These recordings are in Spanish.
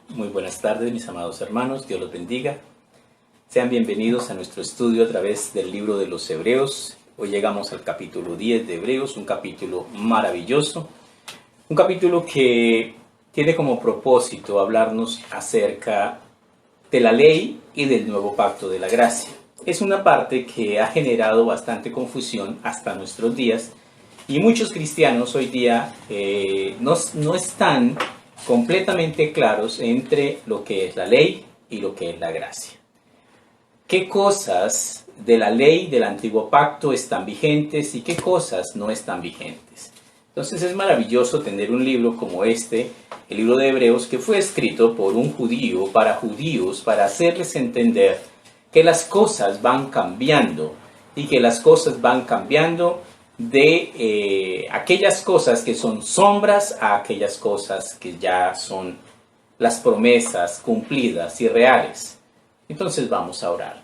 Muy buenas tardes, mis amados hermanos, Dios los bendiga. Sean bienvenidos a nuestro estudio a través del libro de los Hebreos. Hoy llegamos al capítulo 10 de Hebreos, un capítulo maravilloso, un capítulo que tiene como propósito hablarnos acerca de la ley y del nuevo pacto de la gracia. Es una parte que ha generado bastante confusión hasta nuestros días y muchos cristianos hoy día no están completamente claros entre lo que es la ley y lo que es la gracia. ¿Qué cosas de la ley del antiguo pacto están vigentes y qué cosas no están vigentes? Entonces es maravilloso tener un libro como este, el libro de Hebreos, que fue escrito por un judío para judíos, para hacerles entender que las cosas van cambiando y que las cosas van cambiando de aquellas cosas que son sombras a aquellas cosas que ya son las promesas cumplidas y reales. Entonces vamos a orar.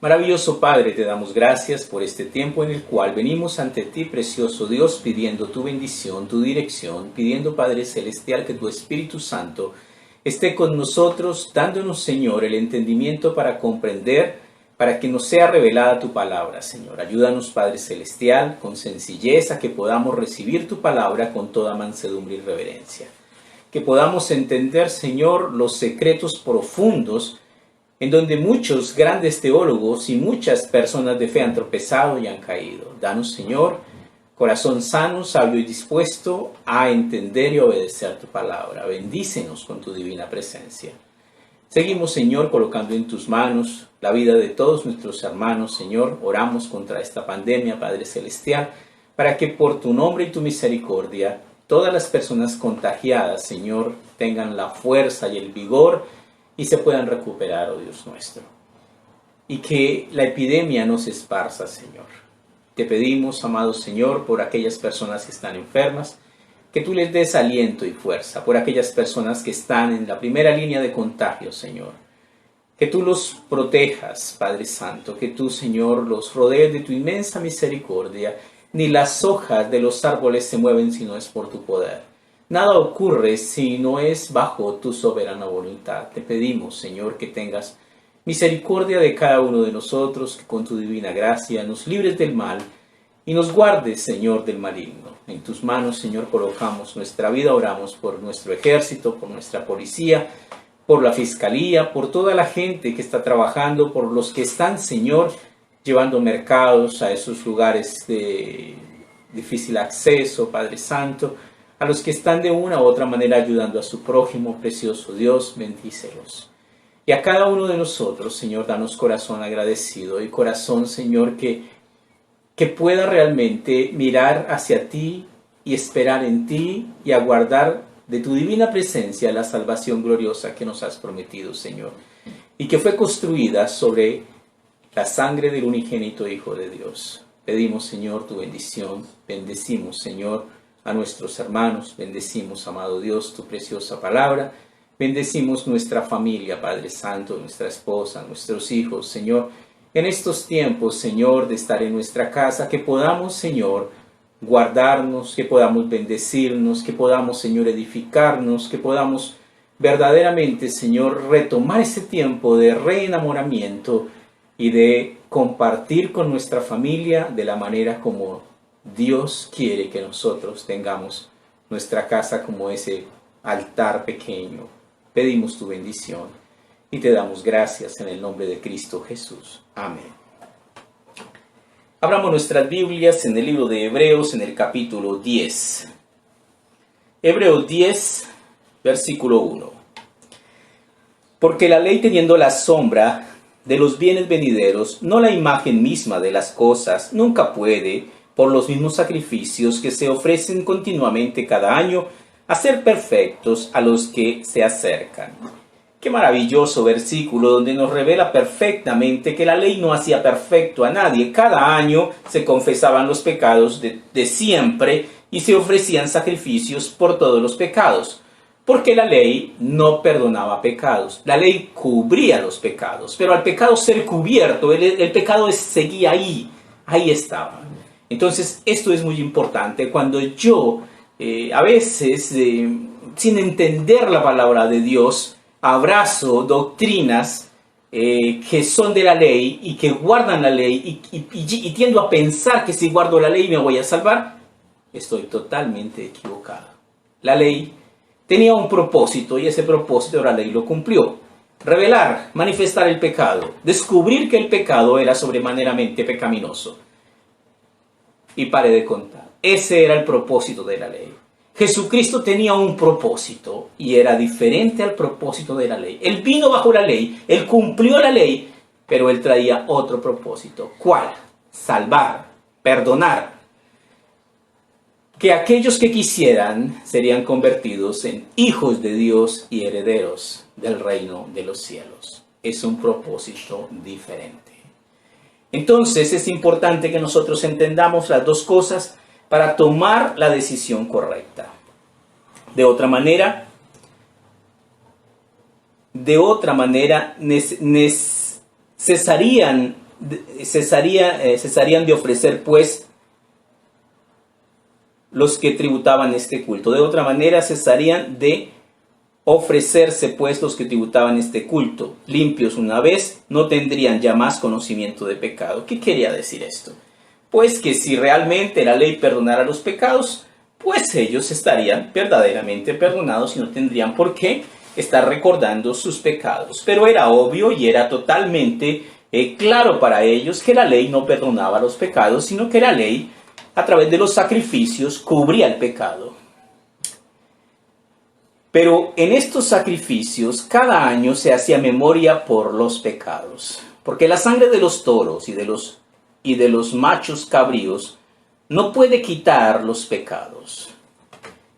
Maravilloso Padre, te damos gracias por este tiempo en el cual venimos ante ti, precioso Dios, pidiendo tu bendición, tu dirección, pidiendo, Padre Celestial, que tu Espíritu Santo esté con nosotros, dándonos, Señor, el entendimiento para comprender, para que nos sea revelada tu palabra, Señor. Ayúdanos, Padre Celestial, con sencillez a que podamos recibir tu palabra con toda mansedumbre y reverencia. Que podamos entender, Señor, los secretos profundos en donde muchos grandes teólogos y muchas personas de fe han tropezado y han caído. Danos, Señor, corazón sano, sabio y dispuesto a entender y obedecer tu palabra. Bendícenos con tu divina presencia. Seguimos, Señor, colocando en tus manos la vida de todos nuestros hermanos, Señor. Oramos contra esta pandemia, Padre Celestial, para que por tu nombre y tu misericordia, todas las personas contagiadas, Señor, tengan la fuerza y el vigor y se puedan recuperar, oh Dios nuestro. Y que la epidemia no se esparza, Señor. Te pedimos, amado Señor, por aquellas personas que están enfermas, que tú les des aliento y fuerza, por aquellas personas que están en la primera línea de contagio, Señor. Que tú los protejas, Padre Santo, que tú, Señor, los rodees de tu inmensa misericordia. Ni las hojas de los árboles se mueven si no es por tu poder. Nada ocurre si no es bajo tu soberana voluntad. Te pedimos, Señor, que tengas misericordia de cada uno de nosotros, que con tu divina gracia nos libres del mal y nos guardes, Señor, del maligno. En tus manos, Señor, colocamos nuestra vida, oramos por nuestro ejército, por nuestra policía, por la fiscalía, por toda la gente que está trabajando, por los que están, Señor, llevando mercados a esos lugares de difícil acceso, Padre Santo, a los que están de una u otra manera ayudando a su prójimo, precioso Dios, bendícelos. Y a cada uno de nosotros, Señor, danos corazón agradecido y corazón, Señor, que pueda realmente mirar hacia ti y esperar en ti y aguardar de tu divina presencia la salvación gloriosa que nos has prometido, Señor, y que fue construida sobre la sangre del unigénito Hijo de Dios. Pedimos, Señor, tu bendición. Bendecimos, Señor, a nuestros hermanos. Bendecimos, amado Dios, tu preciosa palabra. Bendecimos nuestra familia, Padre Santo, nuestra esposa, nuestros hijos, Señor. En estos tiempos, Señor, de estar en nuestra casa, que podamos, Señor, guardarnos, que podamos bendecirnos, que podamos, Señor, edificarnos, que podamos verdaderamente, Señor, retomar ese tiempo de reenamoramiento y de compartir con nuestra familia de la manera como Dios quiere que nosotros tengamos nuestra casa como ese altar pequeño. Pedimos tu bendición y te damos gracias en el nombre de Cristo Jesús. Amén. Abramos nuestras Biblias en el libro de Hebreos, en el capítulo 10. Hebreos 10, versículo 1. Porque la ley, teniendo la sombra de los bienes venideros, no la imagen misma de las cosas, nunca puede, por los mismos sacrificios que se ofrecen continuamente cada año, hacer perfectos a los que se acercan. Qué maravilloso versículo donde nos revela perfectamente que la ley no hacía perfecto a nadie. Cada año se confesaban los pecados de siempre y se ofrecían sacrificios por todos los pecados. Porque la ley no perdonaba pecados. La ley cubría los pecados. Pero al pecado ser cubierto, el pecado seguía ahí. Ahí estaba. Entonces, esto es muy importante. Cuando yo a veces sin entender la palabra de Dios, abrazo doctrinas que son de la ley y que guardan la ley y tiendo a pensar que si guardo la ley me voy a salvar, estoy totalmente equivocado. La ley tenía un propósito y ese propósito la ley lo cumplió. Revelar, manifestar el pecado, descubrir que el pecado era sobremaneramente pecaminoso. Y pare de contar. Ese era el propósito de la ley. Jesucristo tenía un propósito y era diferente al propósito de la ley. Él vino bajo la ley, él cumplió la ley, pero él traía otro propósito. ¿Cuál? Salvar, perdonar. Que aquellos que quisieran serían convertidos en hijos de Dios y herederos del reino de los cielos. Es un propósito diferente. Entonces es importante que nosotros entendamos las dos cosas para tomar la decisión correcta. De otra manera cesarían de ofrecer pues los que tributaban este culto. De otra manera cesarían de ofrecerse pues los que tributaban este culto. Limpios una vez, no tendrían ya más conocimiento de pecado. ¿Qué quería decir esto? Pues que si realmente la ley perdonara los pecados, pues ellos estarían verdaderamente perdonados y no tendrían por qué estar recordando sus pecados. Pero era obvio y era totalmente claro para ellos que la ley no perdonaba los pecados, sino que la ley, a través de los sacrificios, cubría el pecado. Pero en estos sacrificios, cada año se hacía memoria por los pecados, porque la sangre de los toros y de los machos cabríos no puede quitar los pecados.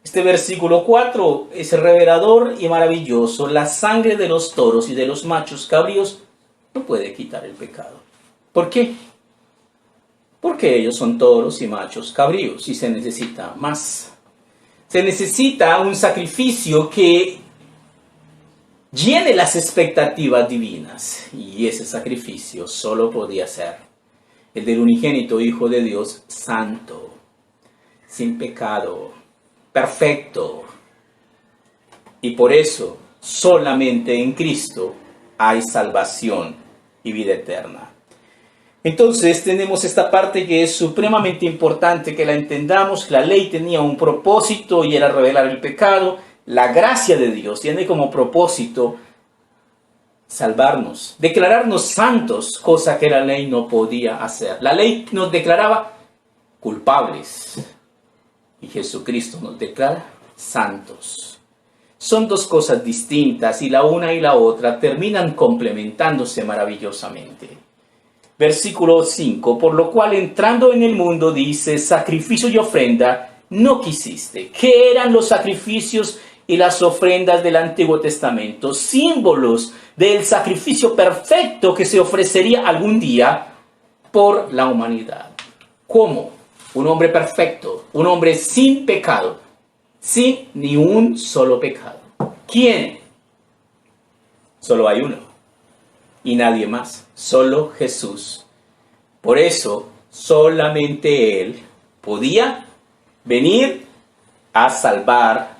Este versículo 4 es revelador y maravilloso. La sangre de los toros y de los machos cabríos no puede quitar el pecado. ¿Por qué? Porque ellos son toros y machos cabríos y se necesita más. Se necesita un sacrificio que llene las expectativas divinas. Y ese sacrificio solo podía ser el del unigénito Hijo de Dios, santo, sin pecado, perfecto. Y por eso solamente en Cristo hay salvación y vida eterna. Entonces tenemos esta parte que es supremamente importante que la entendamos. La ley tenía un propósito y era revelar el pecado. La gracia de Dios tiene como propósito salvarnos, declararnos santos, cosa que la ley no podía hacer. La ley nos declaraba culpables y Jesucristo nos declara santos. Son dos cosas distintas y la una y la otra terminan complementándose maravillosamente. Versículo 5, por lo cual entrando en el mundo dice, sacrificio y ofrenda no quisiste. ¿Qué eran los sacrificios y las ofrendas del Antiguo Testamento? Símbolos del sacrificio perfecto que se ofrecería algún día por la humanidad. ¿Cómo? Un hombre perfecto, un hombre sin pecado, sin ni un solo pecado. ¿Quién? Solo hay uno. Y nadie más, solo Jesús. Por eso, solamente Él podía venir a salvar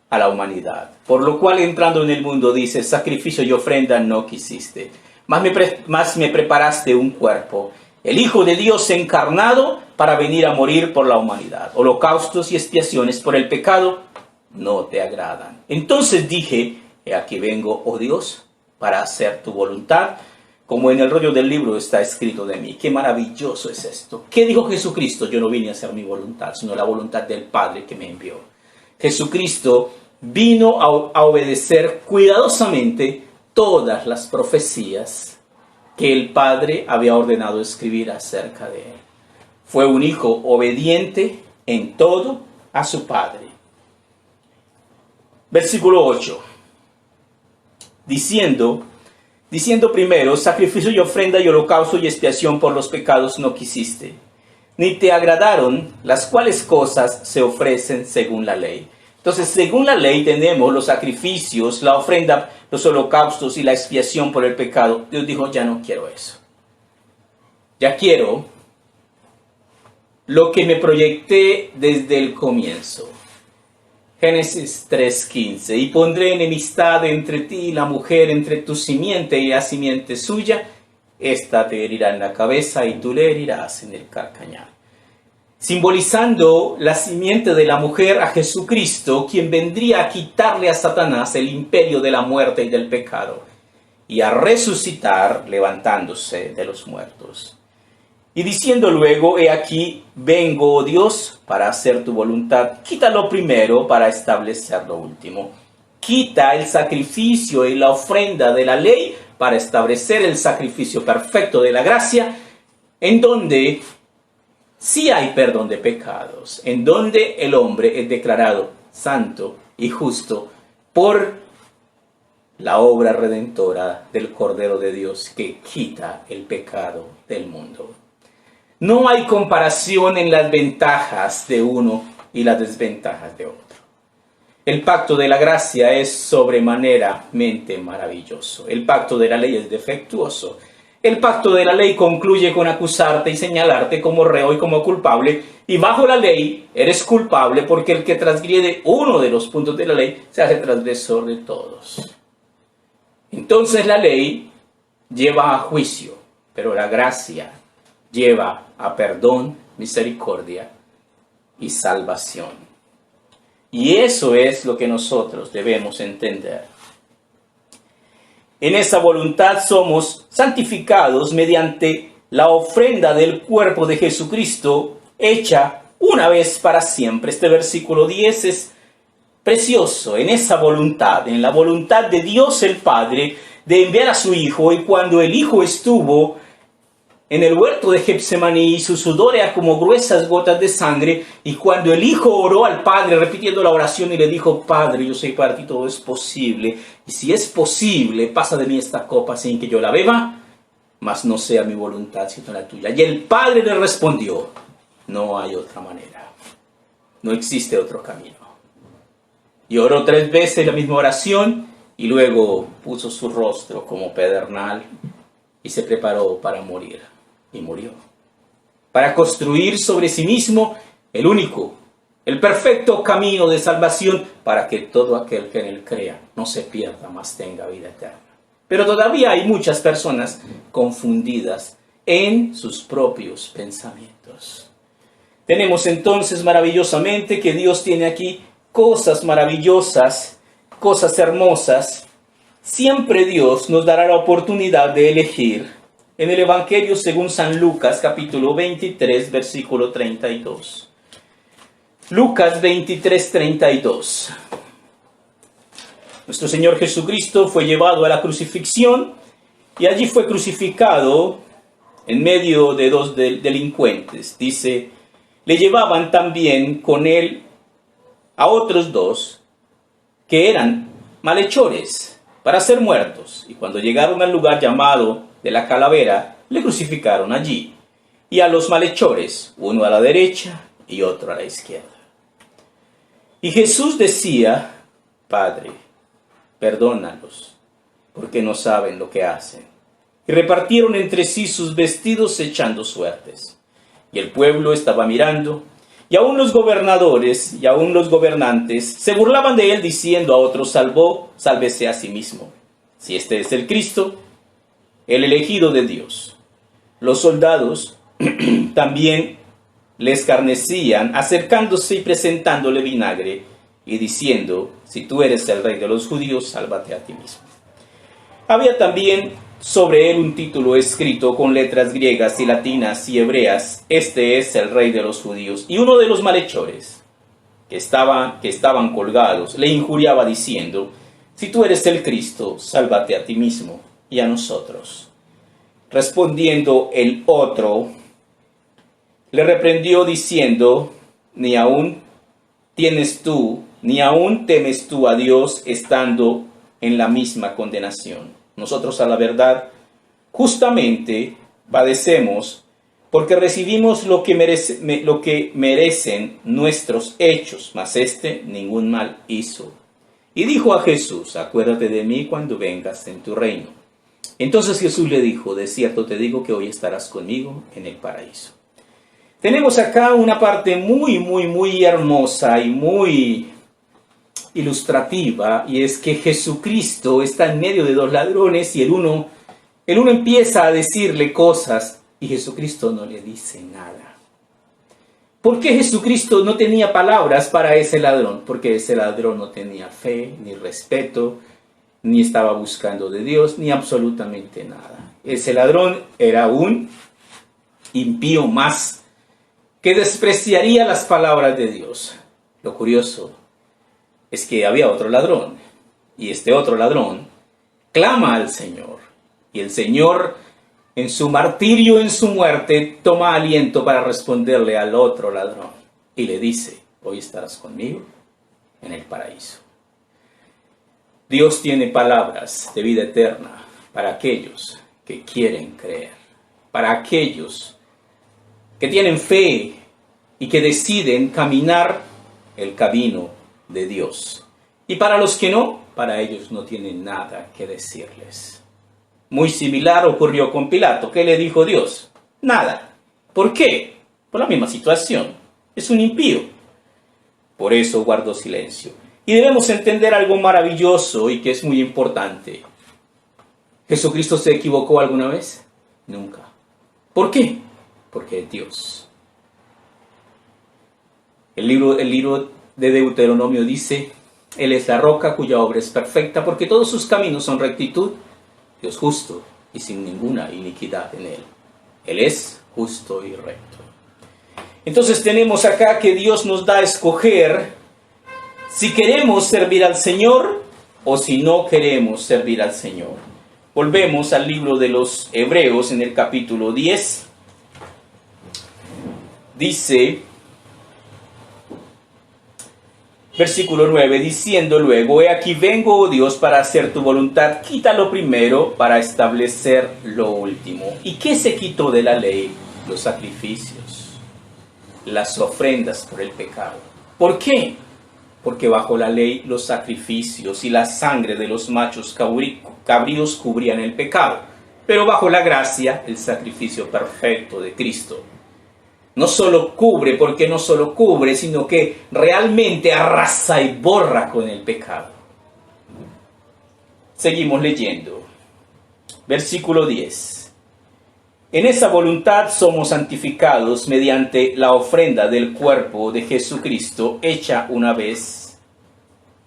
a la humanidad. Por lo cual, entrando en el mundo, dice, sacrificio y ofrenda no quisiste, más me preparaste un cuerpo, el Hijo de Dios encarnado para venir a morir por la humanidad. Holocaustos y expiaciones por el pecado no te agradan. Entonces dije, he aquí vengo, oh Dios, para hacer tu voluntad, como en el rollo del libro está escrito de mí. Qué maravilloso es esto. ¿Qué dijo Jesucristo? Yo no vine a hacer mi voluntad, sino la voluntad del Padre que me envió. Jesucristo vino a obedecer cuidadosamente todas las profecías que el Padre había ordenado escribir acerca de él. Fue un hijo obediente en todo a su Padre. Versículo 8. Diciendo primero, sacrificio y ofrenda y holocausto y expiación por los pecados no quisiste, ni te agradaron, las cuales cosas se ofrecen según la ley. Entonces, según la ley tenemos los sacrificios, la ofrenda, los holocaustos y la expiación por el pecado. Dios dijo, ya no quiero eso. Ya quiero lo que me proyecté desde el comienzo. Génesis 3:15. Y pondré enemistad entre ti y la mujer, entre tu simiente y la simiente suya. Esta te herirá en la cabeza y tú le herirás en el calcañar. Simbolizando la simiente de la mujer a Jesucristo, quien vendría a quitarle a Satanás el imperio de la muerte y del pecado, y a resucitar levantándose de los muertos. Y diciendo luego, he aquí, vengo, oh Dios, para hacer tu voluntad. Quita lo primero para establecer lo último. Quita el sacrificio y la ofrenda de la ley para establecer el sacrificio perfecto de la gracia, en donde sí hay perdón de pecados, en donde el hombre es declarado santo y justo por la obra redentora del Cordero de Dios que quita el pecado del mundo. No hay comparación en las ventajas de uno y las desventajas de otro. El pacto de la gracia es sobremanera maravilloso. El pacto de la ley es defectuoso. El pacto de la ley concluye con acusarte y señalarte como reo y como culpable. Y bajo la ley eres culpable porque el que transgrede uno de los puntos de la ley se hace transgresor de todos. Entonces la ley lleva a juicio, pero la gracia lleva a perdón, misericordia y salvación. Y eso es lo que nosotros debemos entender. En esa voluntad somos santificados mediante la ofrenda del cuerpo de Jesucristo hecha una vez para siempre. Este versículo 10 es precioso. En esa voluntad, en la voluntad de Dios el Padre, de enviar a su Hijo, y cuando el Hijo estuvo en el huerto de Getsemaní y su sudor era como gruesas gotas de sangre, y cuando el Hijo oró al Padre repitiendo la oración y le dijo, Padre, yo sé que para ti todo es posible, y si es posible, pasa de mí esta copa sin que yo la beba, mas no sea mi voluntad sino la tuya. Y el Padre le respondió, no hay otra manera, no existe otro camino. Y oró 3 veces la misma oración, y luego puso su rostro como pedernal y se preparó para morir. Y murió. Para construir sobre sí mismo el único, el perfecto camino de salvación para que todo aquel que en él crea no se pierda, mas tenga vida eterna. Pero todavía hay muchas personas confundidas en sus propios pensamientos. Tenemos entonces maravillosamente que Dios tiene aquí cosas maravillosas, cosas hermosas. Siempre Dios nos dará la oportunidad de elegir. En el Evangelio según San Lucas, capítulo 23, versículo 32. Lucas 23, 32. Nuestro Señor Jesucristo fue llevado a la crucifixión y allí fue crucificado en medio de 2 delincuentes. Dice, le llevaban también con él a otros 2 que eran malhechores para ser muertos. Y cuando llegaron al lugar llamado de la calavera, le crucificaron allí, y a los malhechores, uno a la derecha y otro a la izquierda. Y Jesús decía, Padre, perdónalos, porque no saben lo que hacen. Y repartieron entre sí sus vestidos echando suertes. Y el pueblo estaba mirando, y aún los gobernadores y aún los gobernantes se burlaban de él, diciendo a otros, sálvese a sí mismo. Si este es el Cristo, el elegido de Dios. Los soldados también le escarnecían, acercándose y presentándole vinagre, y diciendo, si tú eres el rey de los judíos, sálvate a ti mismo. Había también sobre él un título escrito con letras griegas y latinas y hebreas, este es el rey de los judíos. Y uno de los malhechores, que estaban colgados, le injuriaba diciendo, si tú eres el Cristo, sálvate a ti mismo y a nosotros. Respondiendo el otro, le reprendió diciendo, ni aún temes tú a Dios estando en la misma condenación. Nosotros a la verdad justamente padecemos porque recibimos lo que merecen nuestros hechos, mas este ningún mal hizo. Y dijo a Jesús, acuérdate de mí cuando vengas en tu reino. Entonces Jesús le dijo, de cierto te digo que hoy estarás conmigo en el paraíso. Tenemos acá una parte muy hermosa y muy ilustrativa, y es que Jesucristo está en medio de dos ladrones y el uno empieza a decirle cosas y Jesucristo no le dice nada. ¿Por qué Jesucristo no tenía palabras para ese ladrón? Porque ese ladrón no tenía fe, ni respeto, ni estaba buscando de Dios, ni absolutamente nada. Ese ladrón era un impío más, que despreciaría las palabras de Dios. Lo curioso es que había otro ladrón, y este otro ladrón clama al Señor, y el Señor, en su martirio, en su muerte, toma aliento para responderle al otro ladrón, y le dice: hoy estarás conmigo en el paraíso. Dios tiene palabras de vida eterna para aquellos que quieren creer, para aquellos que tienen fe y que deciden caminar el camino de Dios. Y para los que no, para ellos no tienen nada que decirles. Muy similar ocurrió con Pilato. ¿Qué le dijo Dios? Nada. ¿Por qué? Por la misma situación. Es un impío. Por eso guardó silencio. Y debemos entender algo maravilloso y que es muy importante. ¿Jesucristo se equivocó alguna vez? Nunca. ¿Por qué? Porque es Dios. El libro de Deuteronomio dice: Él es la roca cuya obra es perfecta, porque todos sus caminos son rectitud. Dios justo y sin ninguna iniquidad en Él. Él es justo y recto. Entonces tenemos acá que Dios nos da a escoger si queremos servir al Señor o si no queremos servir al Señor. Volvemos al libro de los Hebreos en el capítulo 10. Dice, versículo 9, diciendo luego: he aquí vengo, oh Dios, para hacer tu voluntad, quita lo primero para establecer lo último. ¿Y qué se quitó de la ley? Los sacrificios, las ofrendas por el pecado. ¿Por qué? Porque bajo la ley los sacrificios y la sangre de los machos cabríos cubrían el pecado, pero bajo la gracia el sacrificio perfecto de Cristo no solo cubre, porque no solo cubre, sino que realmente arrasa y borra con el pecado. Seguimos leyendo. Versículo 10. En esa voluntad somos santificados mediante la ofrenda del cuerpo de Jesucristo, hecha una vez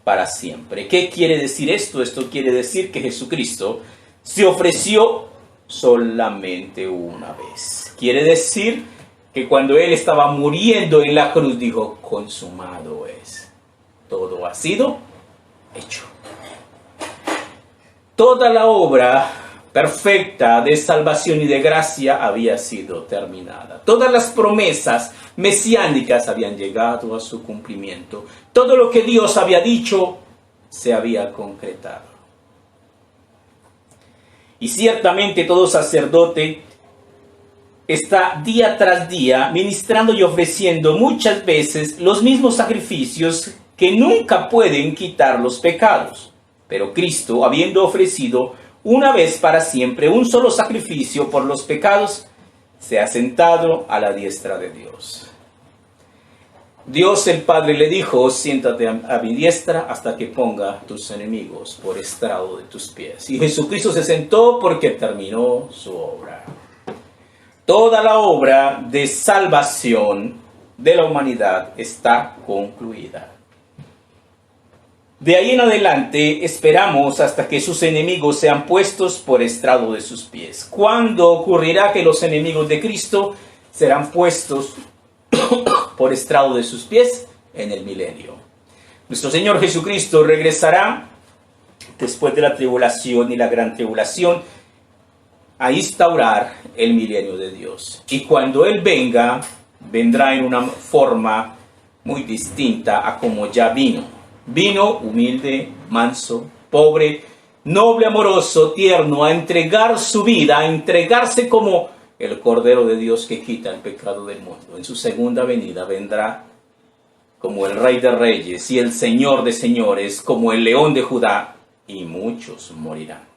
para siempre. ¿Qué quiere decir esto? Esto quiere decir que Jesucristo se ofreció solamente una vez. Quiere decir que cuando Él estaba muriendo en la cruz dijo: consumado es. Todo ha sido hecho. Toda la obra perfecta de salvación y de gracia había sido terminada. Todas las promesas mesiánicas habían llegado a su cumplimiento. Todo lo que Dios había dicho se había concretado. Y ciertamente todo sacerdote está día tras día ministrando y ofreciendo muchas veces los mismos sacrificios que nunca pueden quitar los pecados. Pero Cristo, habiendo ofrecido una vez para siempre un solo sacrificio por los pecados, se ha sentado a la diestra de Dios. Dios el Padre le dijo: siéntate a mi diestra hasta que ponga tus enemigos por estrado de tus pies. Y Jesucristo se sentó porque terminó su obra. Toda la obra de salvación de la humanidad está concluida. De ahí en adelante esperamos hasta que sus enemigos sean puestos por estrado de sus pies. ¿Cuándo ocurrirá que los enemigos de Cristo serán puestos por estrado de sus pies? En el milenio. Nuestro Señor Jesucristo regresará después de la tribulación y la gran tribulación a instaurar el milenio de Dios. Y cuando Él venga, vendrá en una forma muy distinta a como ya vino. Vino humilde, manso, pobre, noble, amoroso, tierno, a entregar su vida, a entregarse como el Cordero de Dios que quita el pecado del mundo. En su segunda venida vendrá como el Rey de Reyes y el Señor de Señores, como el León de Judá, y muchos morirán.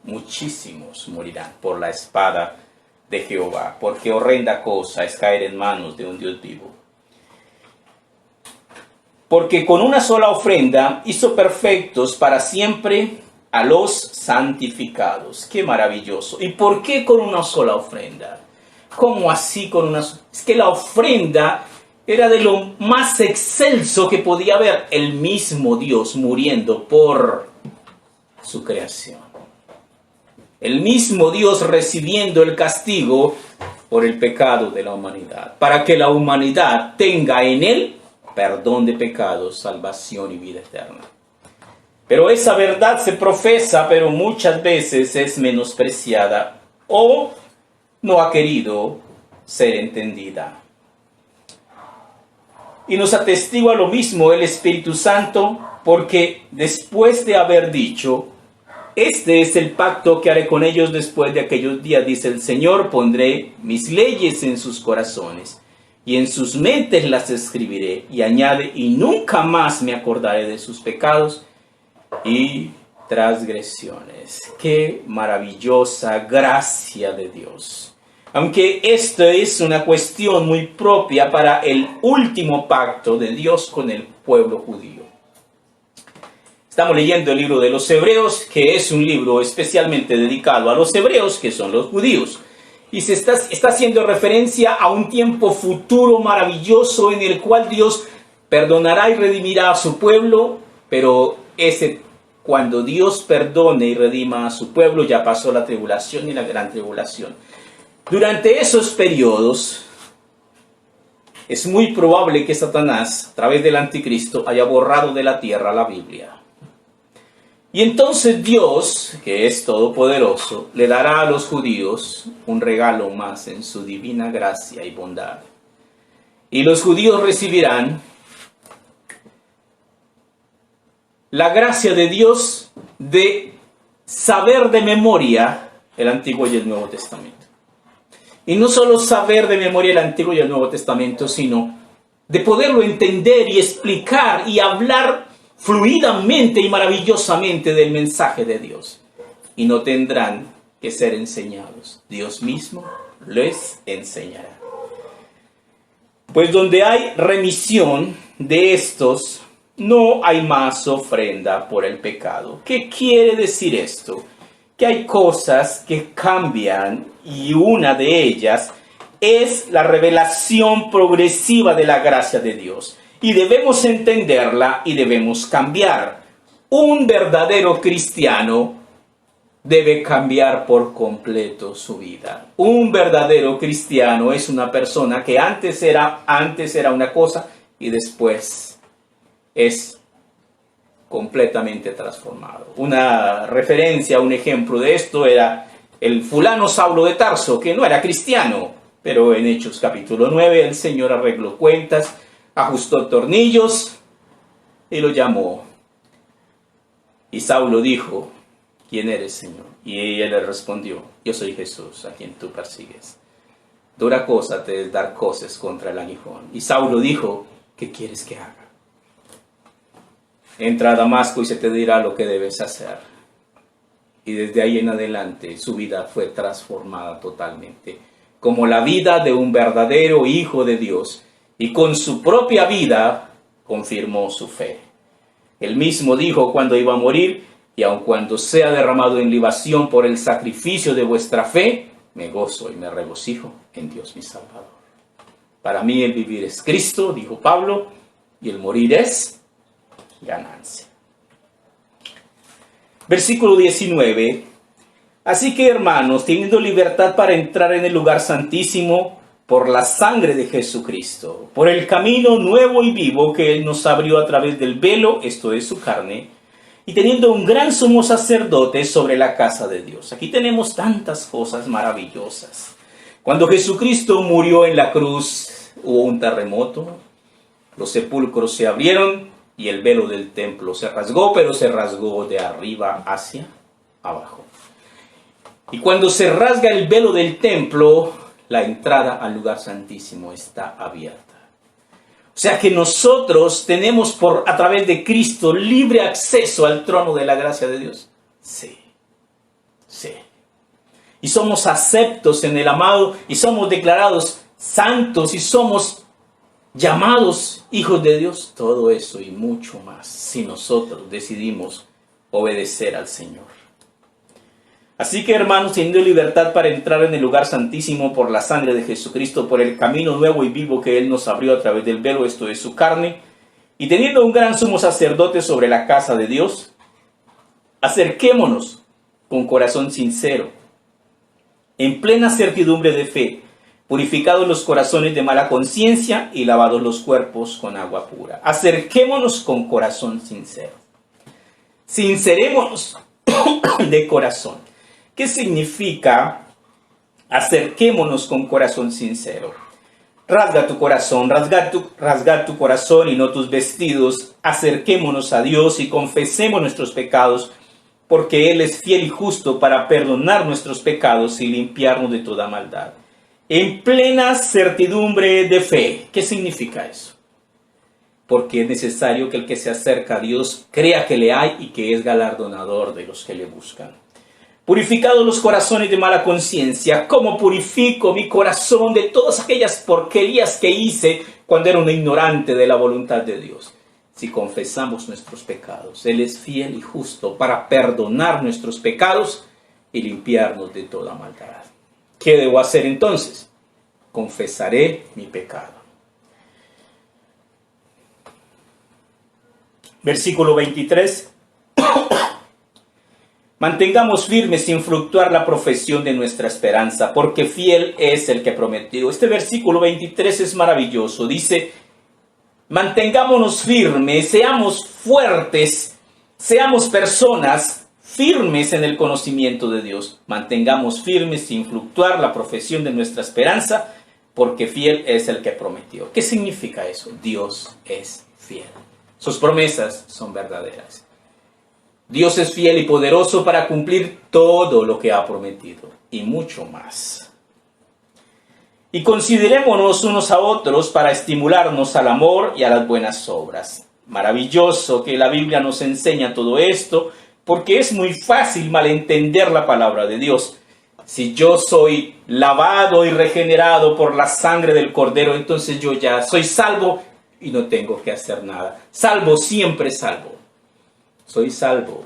Muchísimos morirán por la espada de Jehová, porque horrenda cosa es caer en manos de un Dios vivo. porque con una sola ofrenda hizo perfectos para siempre a los santificados. ¡Qué maravilloso! ¿Y por qué con una sola ofrenda? ¿Cómo así con una sola? Es que la ofrenda era de lo más excelso que podía haber, el mismo Dios muriendo por su creación. El mismo Dios recibiendo el castigo por el pecado de la humanidad, para que la humanidad tenga en él perdón de pecados, salvación y vida eterna. Pero esa verdad se profesa, pero muchas veces es menospreciada o no ha querido ser entendida. Y nos atestigua lo mismo el Espíritu Santo, porque después de haber dicho, este es el pacto que haré con ellos después de aquellos días, dice el Señor, pondré mis leyes en sus corazones y en sus mentes las escribiré. Y añade, y nunca más me acordaré de sus pecados y transgresiones. ¡Qué maravillosa gracia de Dios! Aunque esto es una cuestión muy propia para el último pacto de Dios con el pueblo judío. Estamos leyendo el libro de los Hebreos, que es un libro especialmente dedicado a los hebreos, que son los judíos. Y se está haciendo referencia a un tiempo futuro maravilloso en el cual Dios perdonará y redimirá a su pueblo, pero cuando Dios perdone y redima a su pueblo, ya pasó la tribulación y la gran tribulación. Durante esos periodos, es muy probable que Satanás, a través del anticristo, haya borrado de la tierra la Biblia. Y entonces Dios, que es todopoderoso, le dará a los judíos un regalo más en su divina gracia y bondad. Y los judíos recibirán la gracia de Dios de saber de memoria el Antiguo y el Nuevo Testamento. Y no solo saber de memoria el Antiguo y el Nuevo Testamento, sino de poderlo entender y explicar y hablar fluidamente y maravillosamente del mensaje de Dios. Y no tendrán que ser enseñados. Dios mismo les enseñará. Pues donde hay remisión de estos, no hay más ofrenda por el pecado. ¿Qué quiere decir esto? Que hay cosas que cambian y una de ellas es la revelación progresiva de la gracia de Dios. Y debemos entenderla y debemos cambiar. Un verdadero cristiano debe cambiar por completo su vida. Un verdadero cristiano es una persona que antes era una cosa y después es completamente transformado. Una referencia, un ejemplo de esto era el fulano Saulo de Tarso, que no era cristiano, pero en Hechos capítulo 9 el Señor arregló cuentas, ajustó tornillos y lo llamó. Y Saulo dijo, ¿quién eres, Señor? Y él le respondió, yo soy Jesús, a quien tú persigues. Dura cosa te es dar coces contra el aguijón. Y Saulo dijo, ¿qué quieres que haga? Entra a Damasco y se te dirá lo que debes hacer. Y desde ahí en adelante su vida fue transformada totalmente, como la vida de un verdadero hijo de Dios. Y con su propia vida confirmó su fe. Él mismo dijo cuando iba a morir, y aun cuando sea derramado en libación por el sacrificio de vuestra fe, me gozo y me regocijo en Dios mi Salvador. Para mí el vivir es Cristo, dijo Pablo, y el morir es ganancia. Versículo 19. Así que, hermanos, teniendo libertad para entrar en el lugar santísimo, por la sangre de Jesucristo, por el camino nuevo y vivo que Él nos abrió a través del velo, esto es su carne, y teniendo un gran sumo sacerdote sobre la casa de Dios. Aquí tenemos tantas cosas maravillosas. Cuando Jesucristo murió en la cruz, hubo un terremoto, los sepulcros se abrieron y el velo del templo se rasgó, pero se rasgó de arriba hacia abajo. Y cuando se rasga el velo del templo, la entrada al lugar santísimo está abierta. O sea que nosotros tenemos a través de Cristo libre acceso al trono de la gracia de Dios. Sí, sí. Y somos aceptos en el amado y somos declarados santos y somos llamados hijos de Dios, todo eso y mucho más, si nosotros decidimos obedecer al Señor. Así que, hermanos, teniendo libertad para entrar en el lugar santísimo por la sangre de Jesucristo, por el camino nuevo y vivo que Él nos abrió a través del velo, esto es su carne, y teniendo un gran sumo sacerdote sobre la casa de Dios, acerquémonos con corazón sincero, en plena certidumbre de fe, purificados los corazones de mala conciencia y lavados los cuerpos con agua pura. Acerquémonos con corazón sincero. Sincerémonos de corazón. ¿Qué significa acerquémonos con corazón sincero? Rasga tu corazón, rasga tu corazón y no tus vestidos. Acerquémonos a Dios y confesemos nuestros pecados, porque Él es fiel y justo para perdonar nuestros pecados y limpiarnos de toda maldad. En plena certidumbre de fe. ¿Qué significa eso? Porque es necesario que el que se acerca a Dios crea que le hay y que es galardonador de los que le buscan. Purificados los corazones de mala conciencia. ¿Cómo purifico mi corazón de todas aquellas porquerías que hice cuando era un ignorante de la voluntad de Dios? Si confesamos nuestros pecados, Él es fiel y justo para perdonar nuestros pecados y limpiarnos de toda maldad. ¿Qué debo hacer entonces? Confesaré mi pecado. Versículo 23. Mantengamos firmes sin fluctuar la profesión de nuestra esperanza, porque fiel es el que prometió. Este versículo 23 es maravilloso. Dice, mantengámonos firmes, seamos fuertes, seamos personas firmes en el conocimiento de Dios. Mantengamos firmes sin fluctuar la profesión de nuestra esperanza, porque fiel es el que prometió. ¿Qué significa eso? Dios es fiel. Sus promesas son verdaderas. Dios es fiel y poderoso para cumplir todo lo que ha prometido y mucho más. Y considerémonos unos a otros para estimularnos al amor y a las buenas obras. Maravilloso que la Biblia nos enseña todo esto, porque es muy fácil malentender la palabra de Dios. Si yo soy lavado y regenerado por la sangre del Cordero, entonces yo ya soy salvo y no tengo que hacer nada. Salvo, siempre salvo. Soy salvo,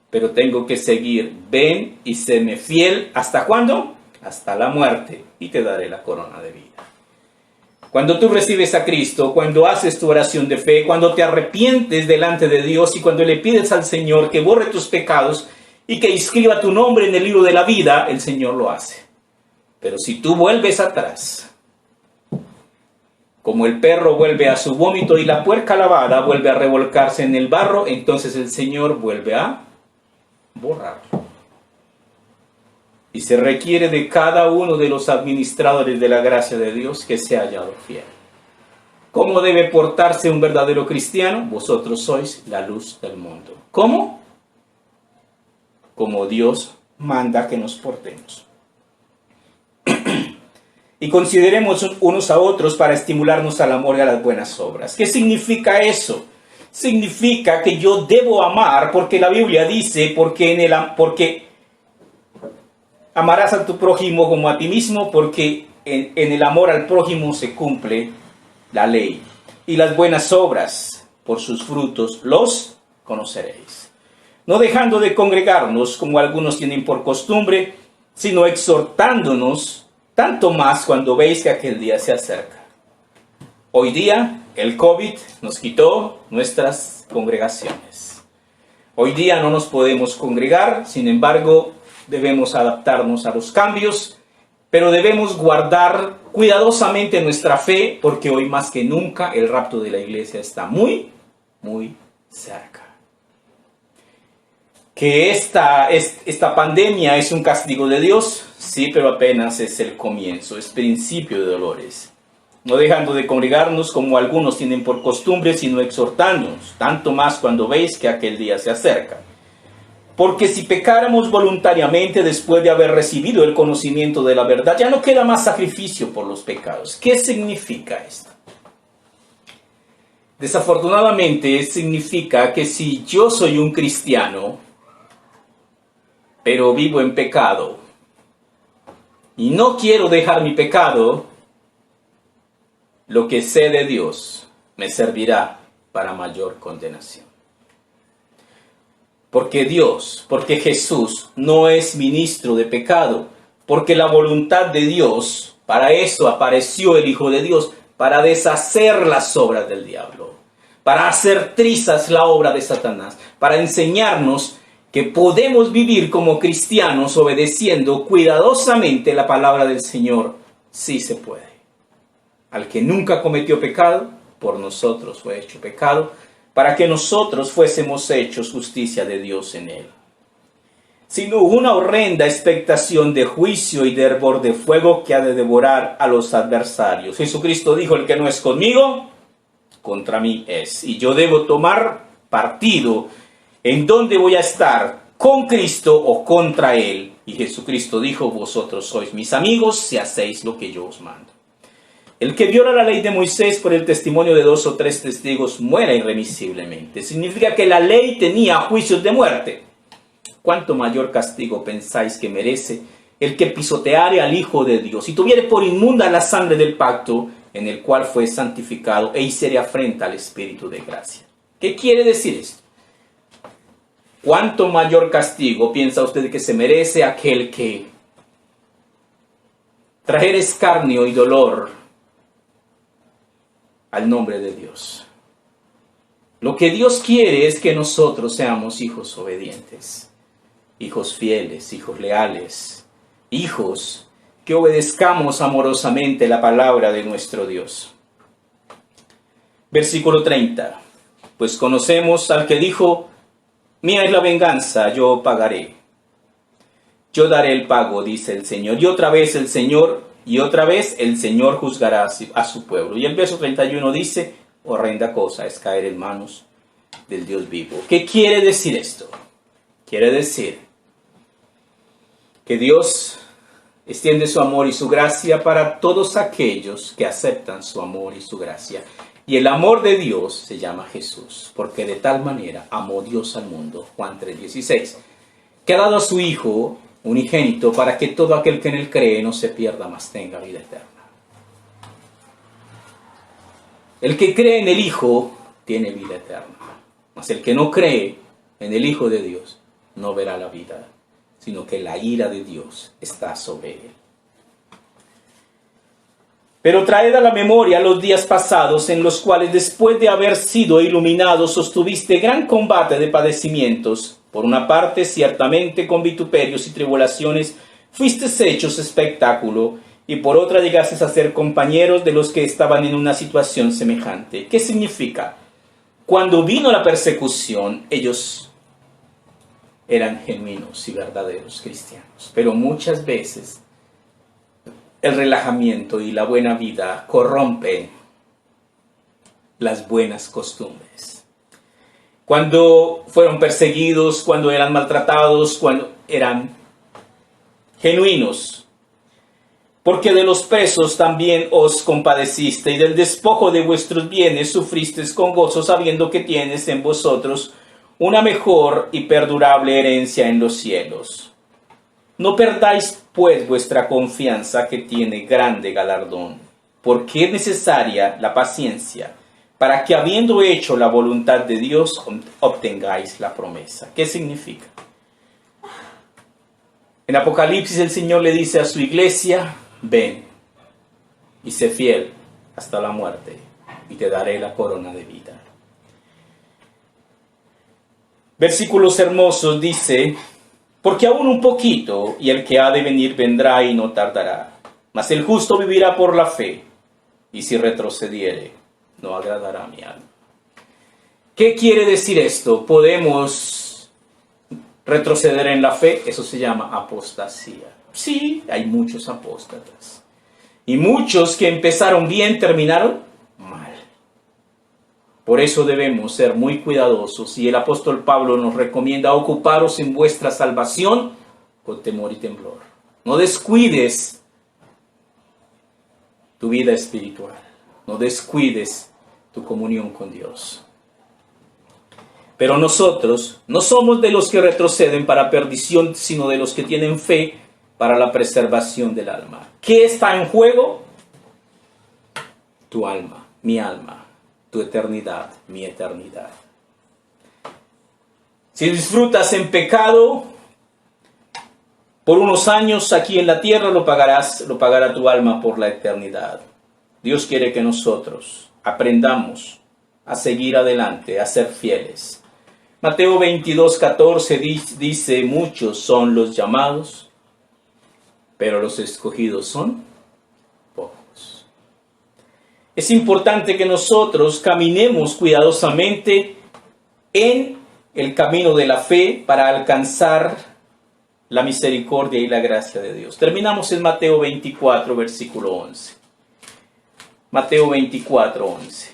pero tengo que seguir. Ven y séme fiel. ¿Hasta cuándo? Hasta la muerte, y te daré la corona de vida. Cuando tú recibes a Cristo, cuando haces tu oración de fe, cuando te arrepientes delante de Dios y cuando le pides al Señor que borre tus pecados y que inscriba tu nombre en el libro de la vida, el Señor lo hace. Pero si tú vuelves atrás, como el perro vuelve a su vómito y la puerca lavada vuelve a revolcarse en el barro, entonces el Señor vuelve a borrarlo. Y se requiere de cada uno de los administradores de la gracia de Dios que se ha hallado fiel. ¿Cómo debe portarse un verdadero cristiano? Vosotros sois la luz del mundo. ¿Cómo? Como Dios manda que nos portemos. Y consideremos unos a otros para estimularnos al amor y a las buenas obras. ¿Qué significa eso? Significa que yo debo amar, porque la Biblia dice, porque amarás a tu prójimo como a ti mismo, porque en el amor al prójimo se cumple la ley. Y las buenas obras, por sus frutos, los conoceréis. No dejando de congregarnos, como algunos tienen por costumbre, sino exhortándonos, tanto más cuando veis que aquel día se acerca. Hoy día el COVID nos quitó nuestras congregaciones. Hoy día no nos podemos congregar, sin embargo, debemos adaptarnos a los cambios, pero debemos guardar cuidadosamente nuestra fe, porque hoy más que nunca el rapto de la iglesia está muy, muy cerca. Que esta pandemia es un castigo de Dios, sí, pero apenas es el comienzo, es principio de dolores. No dejando de congregarnos como algunos tienen por costumbre, sino exhortándonos, tanto más cuando veis que aquel día se acerca. Porque si pecáramos voluntariamente después de haber recibido el conocimiento de la verdad, ya no queda más sacrificio por los pecados. ¿Qué significa esto? Desafortunadamente significa que si yo soy un cristiano, pero vivo en pecado, y no quiero dejar mi pecado, lo que sé de Dios me servirá para mayor condenación. Porque Dios, porque Jesús no es ministro de pecado, porque la voluntad de Dios, para eso apareció el Hijo de Dios, para deshacer las obras del diablo, para hacer trizas la obra de Satanás, para enseñarnos que podemos vivir como cristianos obedeciendo cuidadosamente la palabra del Señor. Sí se puede. Al que nunca cometió pecado, por nosotros fue hecho pecado, para que nosotros fuésemos hechos justicia de Dios en él. Sino una horrenda expectación de juicio y de hervor de fuego que ha de devorar a los adversarios. Jesucristo dijo: el que no es conmigo, contra mí es. Y yo debo tomar partido en dónde voy a estar, con Cristo o contra él. Y Jesucristo dijo: vosotros sois mis amigos si hacéis lo que yo os mando. El que viola la ley de Moisés por el testimonio de 2 o 3 testigos muera irremisiblemente. Significa que la ley tenía juicios de muerte. ¿Cuánto mayor castigo pensáis que merece el que pisoteare al Hijo de Dios y tuviere por inmunda la sangre del pacto en el cual fue santificado e hiciere afrenta al Espíritu de gracia? ¿Qué quiere decir esto? ¿Cuánto mayor castigo piensa usted que se merece aquel que trajera escarnio y dolor al nombre de Dios? Lo que Dios quiere es que nosotros seamos hijos obedientes, hijos fieles, hijos leales, hijos que obedezcamos amorosamente la palabra de nuestro Dios. Versículo 30. Pues conocemos al que dijo: mía es la venganza, yo pagaré. Yo daré el pago, dice el Señor. Y otra vez el Señor juzgará a su pueblo. Y el verso 31 dice: horrenda cosa es caer en manos del Dios vivo. ¿Qué quiere decir esto? Quiere decir que Dios extiende su amor y su gracia para todos aquellos que aceptan su amor y su gracia. Y el amor de Dios se llama Jesús, porque de tal manera amó Dios al mundo, Juan 3:16, que ha dado a su Hijo unigénito para que todo aquel que en él cree no se pierda, mas tenga vida eterna. El que cree en el Hijo tiene vida eterna, mas el que no cree en el Hijo de Dios no verá la vida, sino que la ira de Dios está sobre él. Pero traed a la memoria los días pasados en los cuales, después de haber sido iluminados, sostuviste gran combate de padecimientos. Por una parte, ciertamente con vituperios y tribulaciones fuisteis hechos espectáculo, y por otra llegasteis a ser compañeros de los que estaban en una situación semejante. ¿Qué significa? Cuando vino la persecución, ellos eran genuinos y verdaderos cristianos, pero muchas veces el relajamiento y la buena vida corrompen las buenas costumbres. Cuando fueron perseguidos, cuando eran maltratados, cuando eran genuinos, porque de los presos también os compadeciste, y del despojo de vuestros bienes sufristeis con gozo, sabiendo que tienes en vosotros una mejor y perdurable herencia en los cielos. No perdáis, pues, vuestra confianza, que tiene grande galardón, porque es necesaria la paciencia, para que, habiendo hecho la voluntad de Dios, obtengáis la promesa. ¿Qué significa? En Apocalipsis el Señor le dice a su iglesia: ven y sé fiel hasta la muerte, y te daré la corona de vida. Versículos hermosos dice: porque aún un poquito, y el que ha de venir vendrá y no tardará. Mas el justo vivirá por la fe, y si retrocediere, no agradará a mi alma. ¿Qué quiere decir esto? ¿Podemos retroceder en la fe? Eso se llama apostasía. Sí, hay muchos apóstatas. Y muchos que empezaron bien terminaron mal. Por eso debemos ser muy cuidadosos, y el apóstol Pablo nos recomienda: ocuparos en vuestra salvación con temor y temblor. No descuides tu vida espiritual, no descuides tu comunión con Dios. Pero nosotros no somos de los que retroceden para perdición, sino de los que tienen fe para la preservación del alma. ¿Qué está en juego? tu alma, tu eternidad, mi eternidad. Si disfrutas en pecado por unos años aquí en la tierra, lo pagará tu alma por la eternidad. Dios quiere que nosotros aprendamos a seguir adelante, a ser fieles. Mateo 22:14 dice, muchos son los llamados, pero los escogidos son pocos. Es importante que nosotros caminemos cuidadosamente en el camino de la fe para alcanzar la misericordia y la gracia de Dios. Terminamos en Mateo 24, versículo 11. Mateo 24, 11.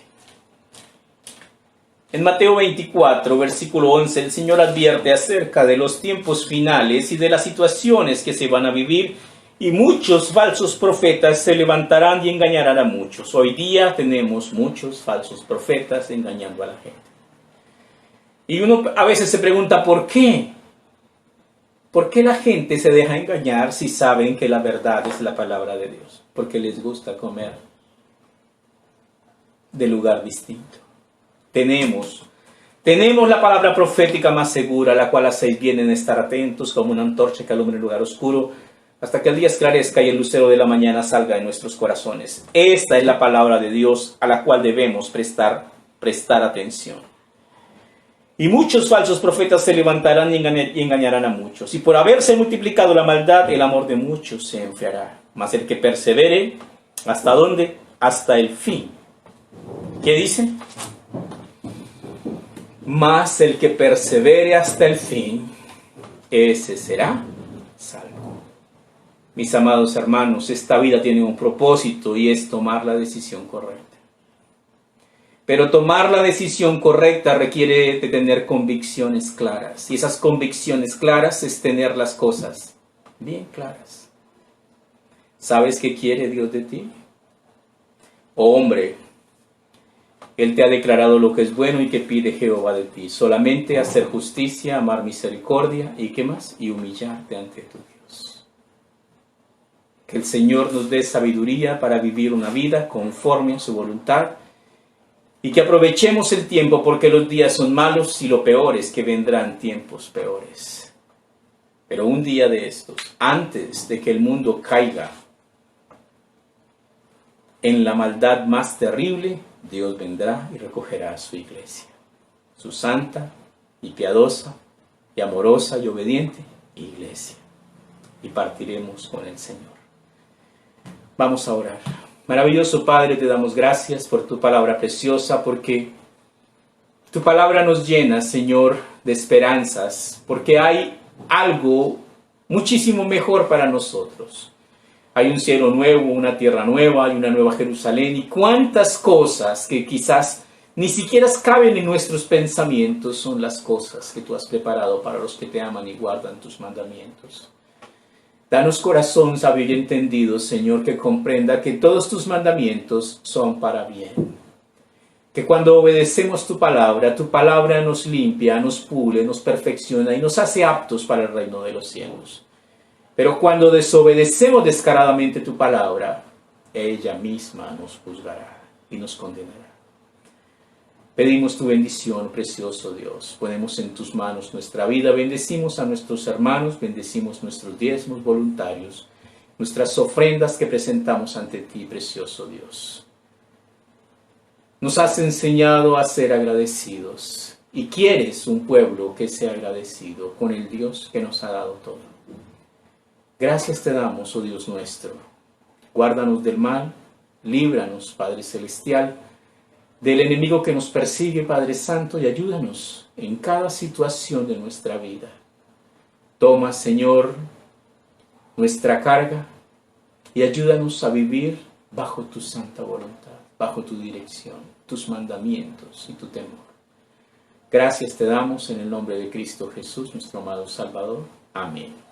En Mateo 24, versículo 11, el Señor advierte acerca de los tiempos finales y de las situaciones que se van a vivir, y muchos falsos profetas se levantarán y engañarán a muchos. Hoy día tenemos muchos falsos profetas engañando a la gente. Y uno a veces se pregunta, ¿por qué? ¿Por qué la gente se deja engañar si saben que la verdad es la palabra de Dios? Porque les gusta comer de lugar distinto. Tenemos la palabra profética más segura, la cual hacéis bien en estar atentos como una antorcha que alumbra en lugar oscuro, hasta que el día esclarezca y el lucero de la mañana salga de nuestros corazones. Esta es la palabra de Dios a la cual debemos prestar atención. Y muchos falsos profetas se levantarán y engañarán a muchos. Y por haberse multiplicado la maldad, el amor de muchos se enfriará. Mas el que persevere, ¿hasta dónde? Hasta el fin. ¿Qué dice? Mas el que persevere hasta el fin, ese será salvo. Mis amados hermanos, esta vida tiene un propósito y es tomar la decisión correcta. Pero tomar la decisión correcta requiere de tener convicciones claras. Y esas convicciones claras es tener las cosas bien claras. ¿Sabes qué quiere Dios de ti? Oh hombre, Él te ha declarado lo que es bueno y que pide Jehová de ti. Solamente hacer justicia, amar misericordia y ¿qué más? Y humillarte ante tu Dios. Que el Señor nos dé sabiduría para vivir una vida conforme a su voluntad. Y que aprovechemos el tiempo porque los días son malos y lo peor es que vendrán tiempos peores. Pero un día de estos, antes de que el mundo caiga en la maldad más terrible, Dios vendrá y recogerá a su iglesia, su santa y piadosa y amorosa y obediente iglesia. Y partiremos con el Señor. Vamos a orar. Maravilloso Padre, te damos gracias por tu palabra preciosa, porque tu palabra nos llena, Señor, de esperanzas, porque hay algo muchísimo mejor para nosotros. Hay un cielo nuevo, una tierra nueva, hay una nueva Jerusalén, y cuántas cosas que quizás ni siquiera caben en nuestros pensamientos son las cosas que tú has preparado para los que te aman y guardan tus mandamientos. Danos corazón sabio y entendido, Señor, que comprenda que todos tus mandamientos son para bien. Que cuando obedecemos tu palabra nos limpia, nos pule, nos perfecciona y nos hace aptos para el reino de los cielos. Pero cuando desobedecemos descaradamente tu palabra, ella misma nos juzgará y nos condenará. Pedimos tu bendición, precioso Dios. Ponemos en tus manos nuestra vida, bendecimos a nuestros hermanos, bendecimos nuestros diezmos voluntarios, nuestras ofrendas que presentamos ante ti, precioso Dios. Nos has enseñado a ser agradecidos y quieres un pueblo que sea agradecido con el Dios que nos ha dado todo. Gracias te damos, oh Dios nuestro. Guárdanos del mal, líbranos, Padre Celestial, del enemigo que nos persigue, Padre Santo, y ayúdanos en cada situación de nuestra vida. Toma, Señor, nuestra carga y ayúdanos a vivir bajo tu santa voluntad, bajo tu dirección, tus mandamientos y tu temor. Gracias te damos en el nombre de Cristo Jesús, nuestro amado Salvador. Amén.